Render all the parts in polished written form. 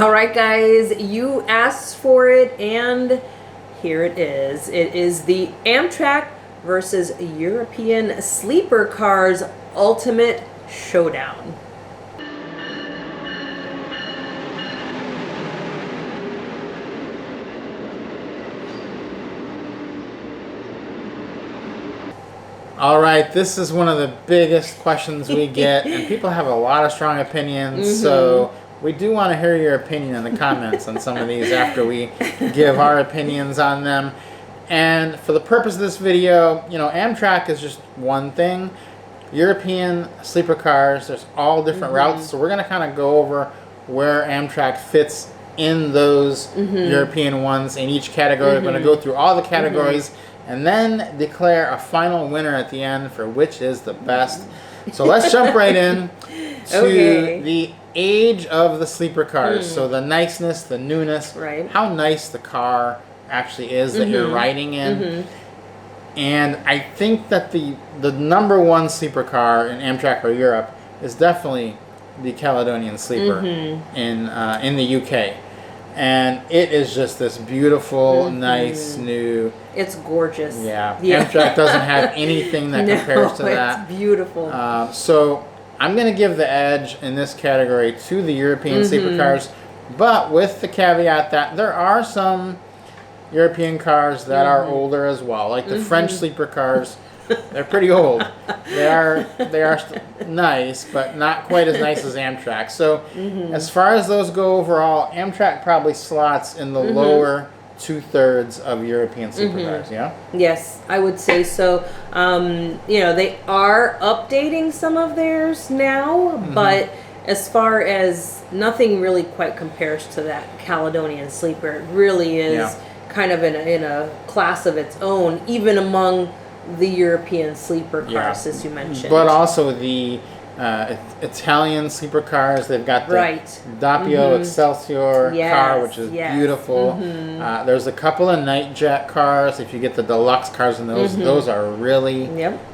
All right, guys, you asked for it, and here it is. It is the Amtrak versus European Sleeper Cars Ultimate Showdown. All right, this is one of the biggest questions we get, and people have a lot of strong opinions, so we do want to hear your opinion in the comments on some of these after we give our opinions on them. And for the purpose of this video, you know, Amtrak is just one thing. European sleeper cars, there's all different routes, so we're going to kind of go over where Amtrak fits in those European ones in each category. We're going to go through all the categories and then declare a final winner at the end for which is the best. So let's jump right in to the age of the sleeper cars. So the niceness, the newness, how nice the car actually is that you're riding in. And I think that the number one sleeper car in Amtrak or Europe is definitely the Caledonian Sleeper in the UK. And it is just this beautiful, nice, new... It's gorgeous. Yeah. Amtrak doesn't have anything that compares to that. It's beautiful. So I'm going to give the edge in this category to the European sleeper cars, but with the caveat that there are some European cars that are older as well, like the French sleeper cars. They're pretty old. They are nice, but not quite as nice as Amtrak. So as far as those go overall, Amtrak probably slots in the lower 2/3 of European sleeper cars, yeah? Yes, I would say so. You know, they are updating some of theirs now, but as far as nothing really quite compares to that Caledonian Sleeper. It really is kind of in a class of its own, even among the European sleeper cars, as you mentioned. But also the Italian sleeper cars. They've got the Doppio Excelsior car, which is beautiful. There's a couple of Nightjet cars. If you get the deluxe cars in those are really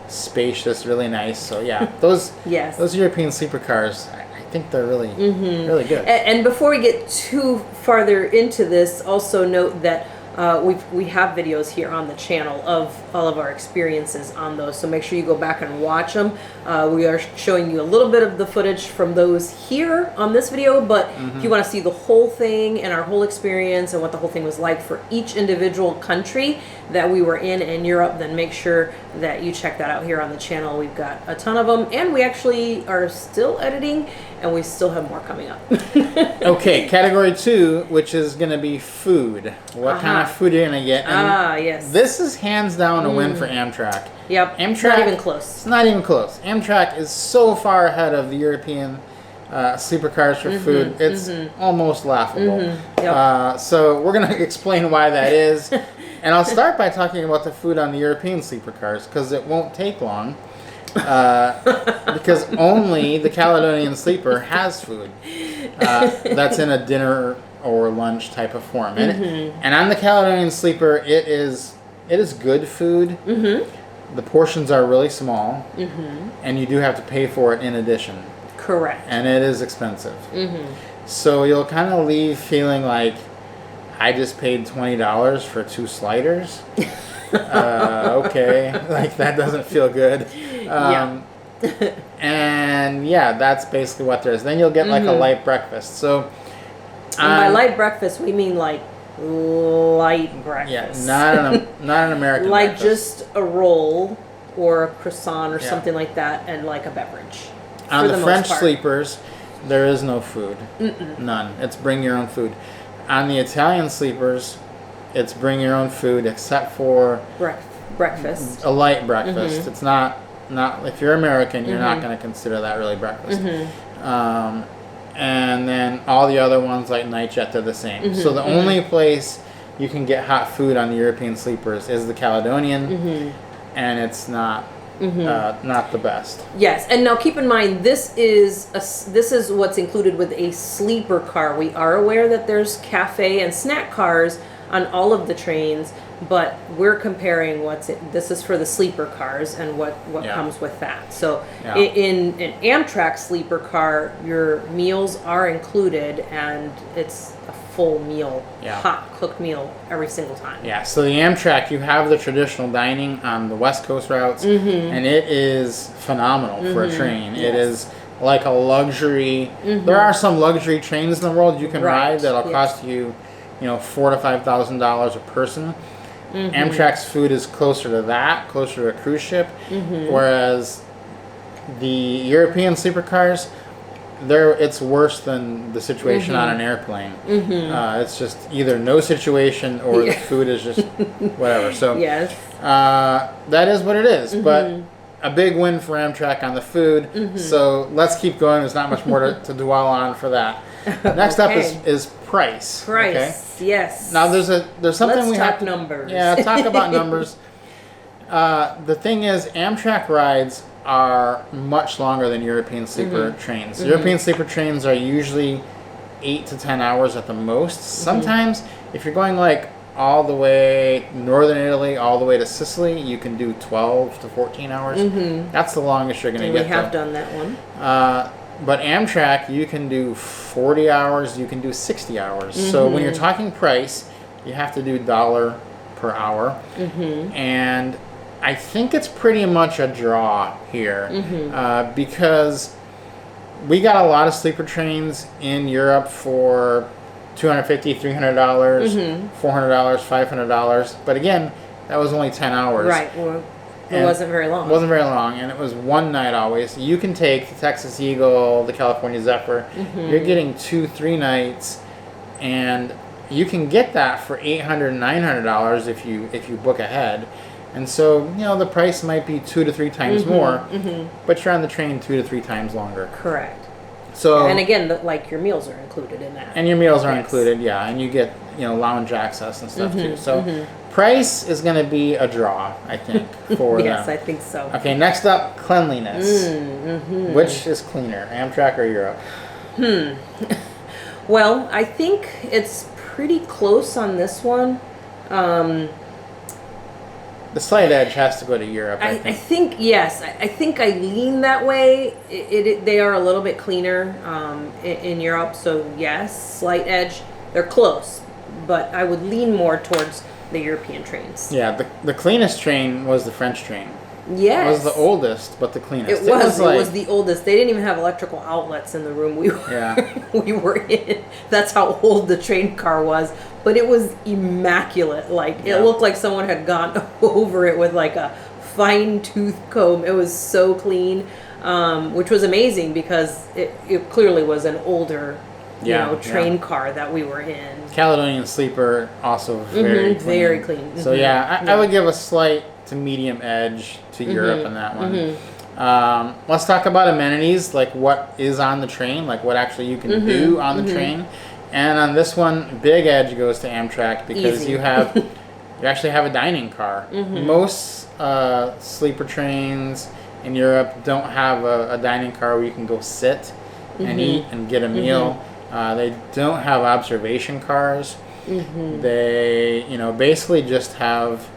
spacious, really nice. So yeah, those European sleeper cars, I think they're really really good. And before we get too farther into this, also note that we have videos here on the channel of all of our experiences on those, so make sure you go back and watch them. We are showing you a little bit of the footage from those here on this video, but if you want to see the whole thing and our whole experience and what the whole thing was like for each individual country that we were in Europe, then make sure that you check that out here on the channel. We've got a ton of them, and we actually are still editing, and we still have more coming up. Okay, category 2, which is going to be food. What kind of food you're going to get? Yes. This is hands down a win for Amtrak. Yep. Amtrak, it's not even close. It's not even close. Amtrak is so far ahead of the European sleeper cars for food. It's almost laughable. So we're going to explain why that is. And I'll start by talking about the food on the European sleeper cars, because it won't take long. Because only the Caledonian Sleeper has food that's in a dinner or lunch type of form. And on the Caledonian Sleeper, it is good food. The portions are really small, and you do have to pay for it in addition. Correct. And it is expensive. So you'll kind of leave feeling like, I just paid $20 for 2 sliders. Okay, like that doesn't feel good. And yeah, that's basically what there is. Then you'll get like a light breakfast. So, and by light breakfast, we mean like light breakfast. Yeah, not an American like breakfast. Just a roll or a croissant or something like that, and like a beverage. On the French sleepers, there is no food. None. It's bring your own food. On the Italian sleepers, it's bring your own food except for breakfast. A light breakfast. It's not if you're American, you're not going to consider that really breakfast. And then all the other ones like Nightjet are the same. So the only place you can get hot food on the European sleepers is the Caledonian, and it's not the best. Yes, and now keep in mind this is what's included with a sleeper car. We are aware that there's cafe and snack cars on all of the trains, but we're comparing this is for the sleeper cars and what Yeah. comes with that. So Yeah. in an Amtrak sleeper car, your meals are included, and it's a full meal, Yeah. hot cooked meal every single time. Yeah, so the Amtrak, you have the traditional dining on the West Coast routes, and it is phenomenal for a train. It is like a luxury. There are some luxury trains in the world you can ride that'll cost you, $4,000 to $5,000 a person. Amtrak's food is closer to that, closer to a cruise ship, whereas the European sleeper cars, it's worse than the situation on an airplane. It's just either no situation or the food is just whatever. So Yes. that is what it is. But a big win for Amtrak on the food. So let's keep going. There's not much more to dwell on for that. Next up is price. Price. Okay? Yes. Now there's something Let's we talk have to, numbers. Yeah, talk about numbers. The thing is, Amtrak rides are much longer than European sleeper trains. European sleeper trains are usually 8 to 10 hours at the most. Sometimes, if you're going like all the way northern Italy, all the way to Sicily, you can do 12 to 14 hours. That's the longest you're going to get. We have done that one. But Amtrak, you can do 40 hours, you can do 60 hours. So when you're talking price, you have to do dollar per hour. And I think it's pretty much a draw here because we got a lot of sleeper trains in Europe for $250, $300, $400, $500. But again, that was only 10 hours. Right. Well, it wasn't very long. It wasn't very long, and it was one night always. You can take the Texas Eagle, the California Zephyr. You're getting 2-3 nights, and you can get that for $800, $900 if you book ahead. And so, the price might be 2 to 3 times more, but you're on the train 2 to 3 times longer. Correct. So, and again, your meals are included in that. And your meals are included, yeah, and you get lounge access and stuff too. So, price is going to be a draw, I think, for yes, them. I think so. Okay, next up, cleanliness. Which is cleaner, Amtrak or Europe? Well, I think it's pretty close on this one. The slight edge has to go to Europe, I I think. think yes. I think I lean that way. They are a little bit cleaner in Europe, so yes, slight edge. They're close, but I would lean more towards the European trains. Yeah, the cleanest train was the French train. Yes. It was the oldest, but the cleanest. It was the oldest. They didn't even have electrical outlets in the room we were in. That's how old the train car was. But it was immaculate. It looked like someone had gone over it with like a fine-tooth comb. It was so clean, which was amazing because it clearly was an older train car that we were in. Caledonian Sleeper, also very clean. Very clean. So I would give a slight to medium edge to Europe in that one. Let's talk about amenities, like what is on the train, like what actually you can do on the train. And on this one, big edge goes to Amtrak because you actually have a dining car. Most sleeper trains in Europe don't have a dining car where you can go sit and eat and get a meal. They don't have observation cars. They, basically just have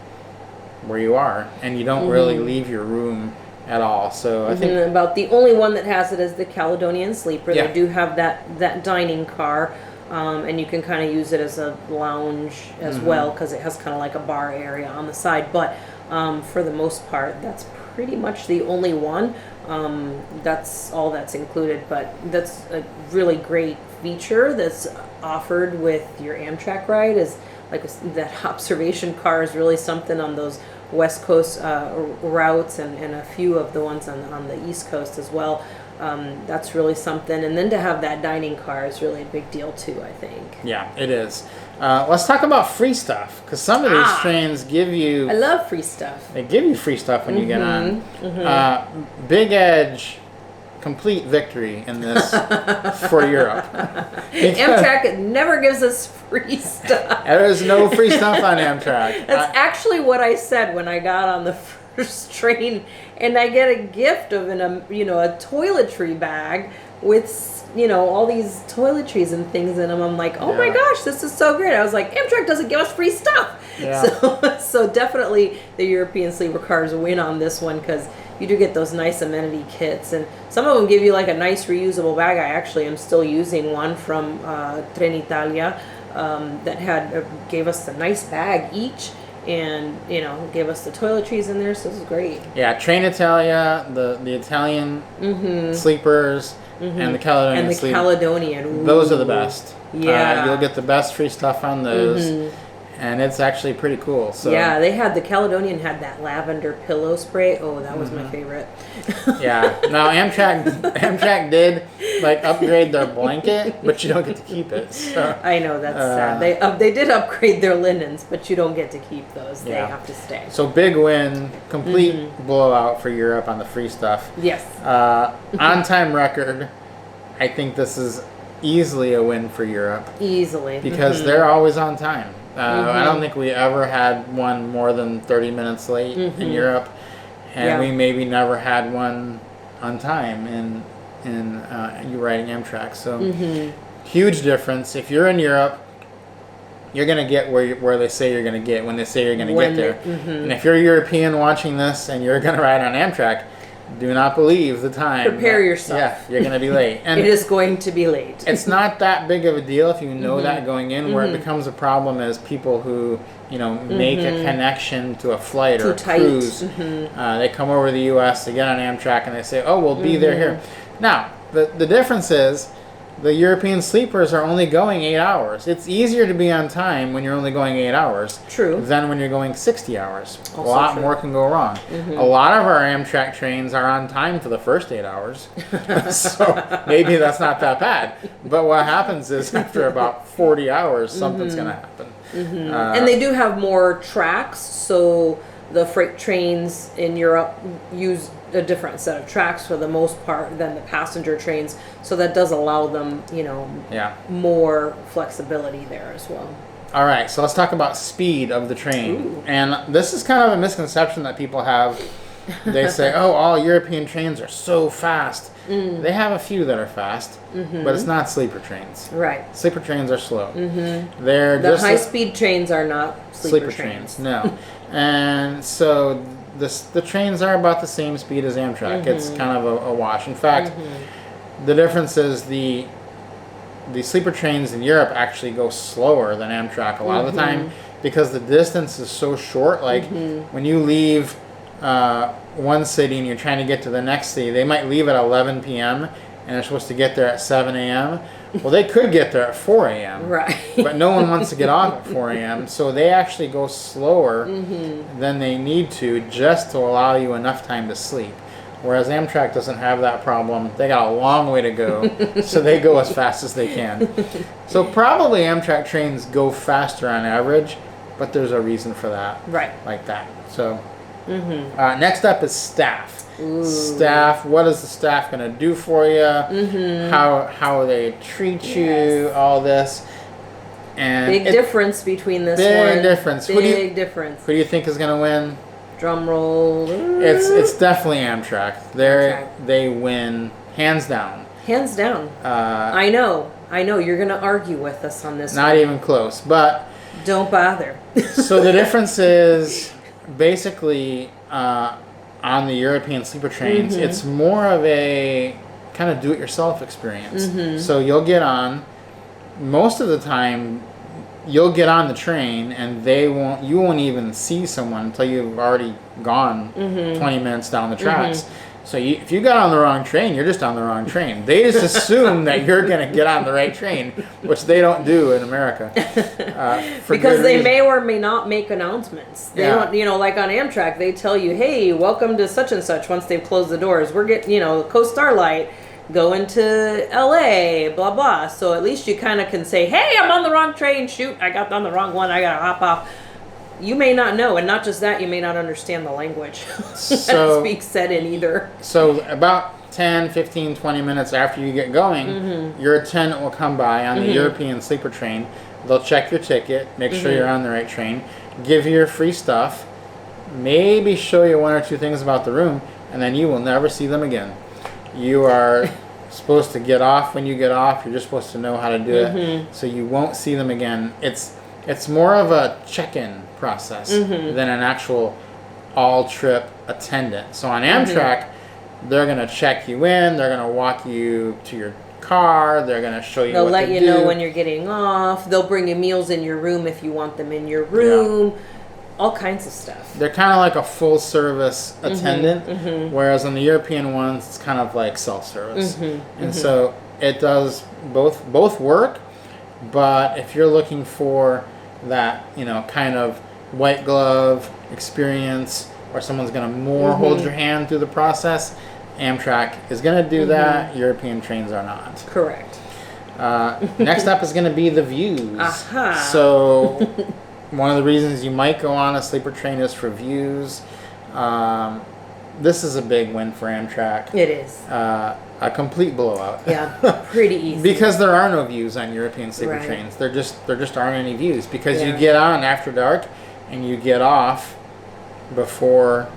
where you are, and you don't really leave your room at all. So I think about the only one that has it is the Caledonian Sleeper. Yeah. They do have that dining car, and you can kind of use it as a lounge as well because it has kind of like a bar area on the side. But for the most part, that's pretty much the only one. That's all that's included, but that's a really great feature that's offered with your Amtrak ride is like that observation car is really something on those West Coast routes and a few of the ones on the East Coast as well. That's really something. And then to have that dining car is really a big deal too, I think. Yeah, it is. Let's talk about free stuff, because some of these trains give you... I love free stuff. They give you free stuff when you get on. Big Edge, complete victory in this for Europe. Amtrak never gives us free stuff. There is no free stuff on Amtrak. That's actually what I said when I got on the first train, and I get a gift of a toiletry bag with, you know, all these toiletries and things in them. I'm like, oh my Yeah. gosh, this is so great. I was like, Amtrak doesn't give us free stuff. Yeah. So definitely the European sleeper cars win on this one, because you do get those nice amenity kits, and some of them give you like a nice reusable bag. I actually am still using one from Trenitalia that gave us a nice bag each, and you know, gave us the toiletries in there. So this is great. Yeah, Trenitalia, the Italian sleepers, and the Caledonian Sleeper. Caledonian. Ooh. Those are the best. Yeah. You'll get the best free stuff on those. And it's actually pretty cool. So yeah, the Caledonian had that lavender pillow spray. Oh, that was my favorite. yeah. Now Amtrak did like upgrade their blanket, but you don't get to keep it. So I know, that's sad. They did upgrade their linens, but you don't get to keep those. They have to stay. So big win, complete blowout for Europe on the free stuff. Yes. On time record. I think this is easily a win for Europe. Easily. Because they're always on time. I don't think we ever had one more than 30 minutes late in Europe, and we maybe never had one on time in you riding Amtrak. So huge difference. If you're in Europe, you're gonna get where they say you're gonna get when they say you're gonna get there. And if you're a European watching this and you're gonna ride on Amtrak, do not believe the time. Prepare yourself. Yeah, you're going to be late. And it is going to be late. It's not that big of a deal if you know that going in. Where it becomes a problem is people who, you know, make a connection to a flight or a cruise. They come over to the U.S., they get on Amtrak, and they say, oh, we'll be there here. Now, the difference is the European sleepers are only going 8 hours. It's easier to be on time when you're only going 8 hours. True. Than when you're going 60 hours. Also a lot true. more can go wrong. A lot of our Amtrak trains are on time for the first 8 hours. So maybe that's not that bad. But what happens is after about 40 hours, something's going to happen. And they do have more tracks, so the freight trains in Europe use a different set of tracks for the most part than the passenger trains, so that does allow them, you know, more flexibility there as well. All right, so let's talk about speed of the train. Ooh. And this is kind of a misconception that people have. They say, oh, all European trains are so fast. They have a few that are fast, but it's not sleeper trains. Right. Sleeper trains are slow. They're The just high-speed trains are not sleeper trains. No. And so the trains are about the same speed as Amtrak. It's kind of a wash. In fact, the difference is the sleeper trains in Europe actually go slower than Amtrak a lot of the time because the distance is so short. Like when you leave one city and you're trying to get to the next city, they might leave at 11 p.m. and they're supposed to get there at 7 a.m. Well, they could get there at 4 a.m. Right. But no one wants to get off at 4 a.m. So they actually go slower than they need to just to allow you enough time to sleep. Whereas Amtrak doesn't have that problem. They got a long way to go, so they go as fast as they can. So probably Amtrak trains go faster on average, but there's a reason for that. Right. Like that. So next up is staff. Ooh. Staff, what is the staff going to do for you? How they treat you, all this. And big difference between this big one. Difference. Big difference. Who do you think is going to win? Drum roll. It's definitely Amtrak. They win hands down. Hands down. I know. You're going to argue with us on this. Not even close, but don't bother. So the difference is basically on the European sleeper trains, it's more of a kind of do-it-yourself experience. So you'll get on. Most of the time, you'll get on the train, and you won't even see someone until you've already gone 20 minutes down the tracks. So if you got on the wrong train, you're just on the wrong train. They just assume that you're going to get on the right train, which they don't do in America. Because they may or may not make announcements. They don't, like on Amtrak, they tell you, hey, welcome to such and such once they've closed the doors. We're getting, Coast Starlight, going to LA, blah, blah. So at least you kind of can say, hey, I'm on the wrong train. Shoot, I got on the wrong one. I got to hop off. You may not know, and not just that, you may not understand the language that's being said in either. So about 10, 15, 20 minutes after you get going, your attendant will come by on the European sleeper train. They'll check your ticket, make sure you're on the right train, give you your free stuff, maybe show you one or two things about the room, and then you will never see them again. You are supposed to get off when you get off. You're just supposed to know how to do it, so you won't see them again. It's more of a check-in process than an actual all-trip attendant. So on Amtrak, they're going to check you in. They're going to walk you to your car. They're going to show you They'll what let to you do. know when you're getting off. They'll bring you meals in your room if you want them in your room. Yeah. All kinds of stuff. They're kind of like a full-service attendant, whereas on the European ones, it's kind of like self-service. And so it does both work, but if you're looking for that, kind of white glove experience, or someone's going to more hold your hand through the process, Amtrak is going to do that. European trains are not. Correct. Next up is going to be the views. So one of the reasons you might go on a sleeper train is for views. This is a big win for Amtrak. It is. A complete blowout. Yeah, pretty easy. Because there are no views on European sleeper trains. There just aren't any views, because you get on after dark and you get off before.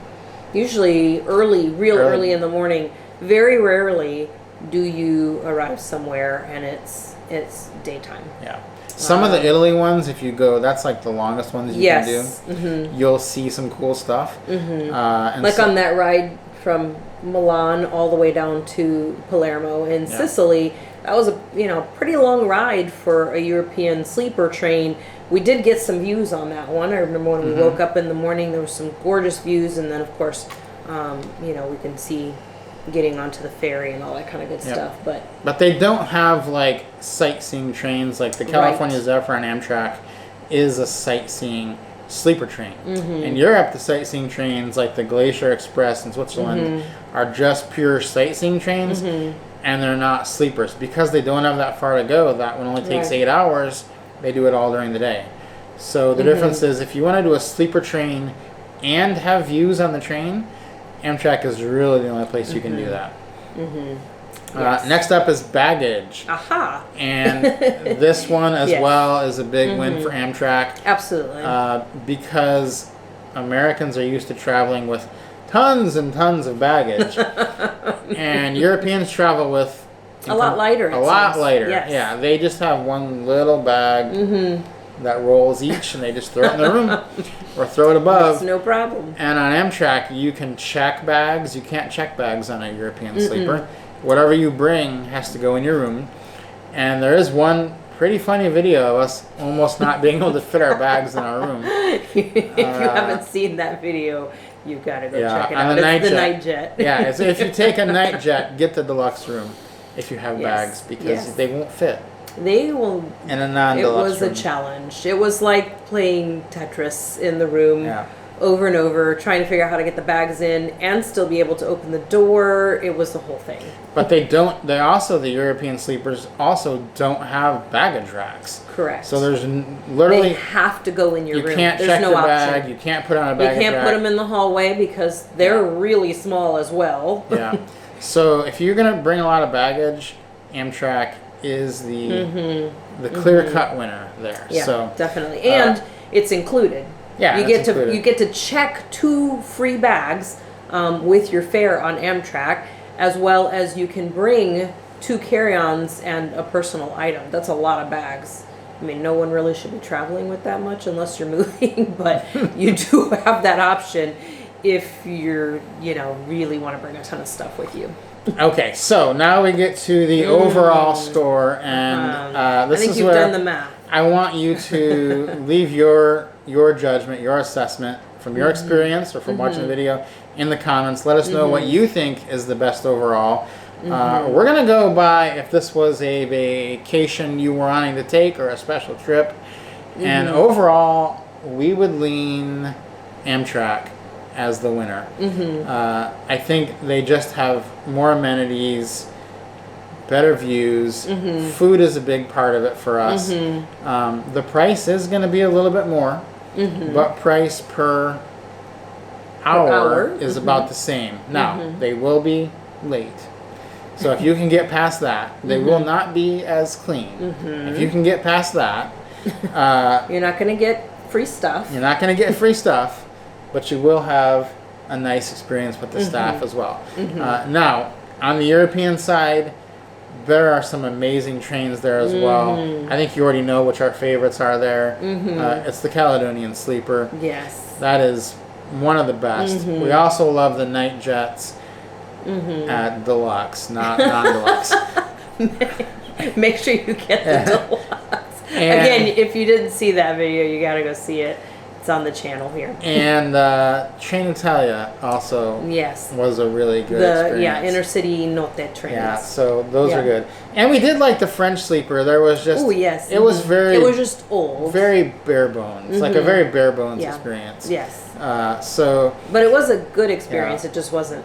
Usually early in the morning. Very rarely do you arrive somewhere and it's daytime. Yeah. Some of the Italy ones, if you go, that's like the longest ones you can do. You'll see some cool stuff. On that ride from Milan all the way down to Palermo in Sicily, that was a pretty long ride for a European sleeper train. We did get some views on that one. I remember when we woke up in the morning, there were some gorgeous views, and then of course, we can see getting onto the ferry and all that kind of good stuff. But they don't have like sightseeing trains like the California Zephyr on Amtrak is a sightseeing sleeper train. In Europe, the sightseeing trains like the Glacier Express in Switzerland are just pure sightseeing trains, and they're not sleepers because they don't have that far to go. That one only takes 8 hours. They do it all during the day. So the difference is, if you want to do a sleeper train and have views on the train, Amtrak is really the only place you can do that. Next up is baggage. And this one as well is a big win for Amtrak. Absolutely. Because Americans are used to traveling with tons and tons of baggage. And Europeans travel with a lot lighter. Yes. Yeah, they just have one little bag that rolls each, and they just throw it in the room or throw it above. That's no problem. And on Amtrak, you can check bags. You can't check bags on a European sleeper. Whatever you bring has to go in your room. And there is one pretty funny video of us almost not being able to fit our bags in our room. If you haven't seen that video, you've got to go check it out. The Nightjet. Yeah, so if you take a Nightjet, get the deluxe room if you have bags, because they won't fit. They will. In a non-deluxe room. A challenge. It was like playing Tetris in the room over and over, trying to figure out how to get the bags in and still be able to open the door. It was the whole thing. But the European sleepers also don't have baggage racks. Correct. So there's literally... They have to go in your room. You can't check your bag. You can't put on a baggage rack. You can't put them in the hallway because they're really small as well. Yeah. So if you're going to bring a lot of baggage, Amtrak is the clear-cut winner there. Yeah, so, definitely. And it's included. Yeah, you get to check 2 free bags with your fare on Amtrak, as well as you can bring 2 carry-ons and a personal item. That's a lot of bags. I mean, no one really should be traveling with that much unless you're moving, but you do have that option if you're, really want to bring a ton of stuff with you. Okay, so now we get to the overall score, and this I think is you've where done the math. I want you to leave your judgment, your assessment from your experience or from watching the video in the comments. Let us know what you think is the best overall. We're going to go by if this was a vacation you were wanting to take or a special trip. And overall, we would lean Amtrak as the winner. I think they just have more amenities, better views. Food is a big part of it for us. The price is going to be a little bit more, but price per hour is about the same. Now, they will be late. So if you can get past that, they will not be as clean. If you can get past that, you're not going to get free stuff. You're not going to get free stuff, but you will have a nice experience with the staff as well. Now, on the European side, there are some amazing trains there as well. I think you already know which our favorites are there. It's the Caledonian Sleeper. Yes. That is one of the best. We also love the Nightjets at Deluxe, not non-Deluxe. Make sure you get the Deluxe. Again, if you didn't see that video, you got to go see it. It's on the channel here. And Trenitalia also was a really good experience. Yeah, Intercity Notte trains. Yeah, so those are good. And we did like the French Sleeper. There was just... Oh, yes. It was very... It was just old. Very bare bones. Like a very bare bones experience. Yes. But it was a good experience. It just wasn't...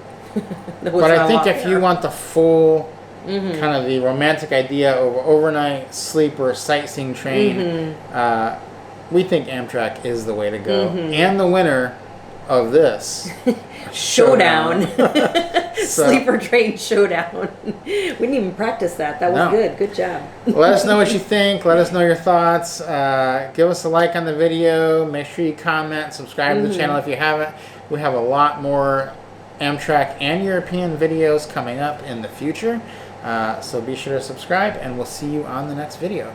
But I think if you want the full... kind of the romantic idea of overnight sleeper sightseeing train, we think Amtrak is the way to go. And the winner of this Showdown. Sleeper train showdown. We didn't even practice that. That was good. Good job. Let us know what you think. Let us know your thoughts. Give us a like on the video. Make sure you comment. Subscribe to the channel if you haven't. We have a lot more Amtrak and European videos coming up in the future. So be sure to subscribe, and we'll see you on the next video.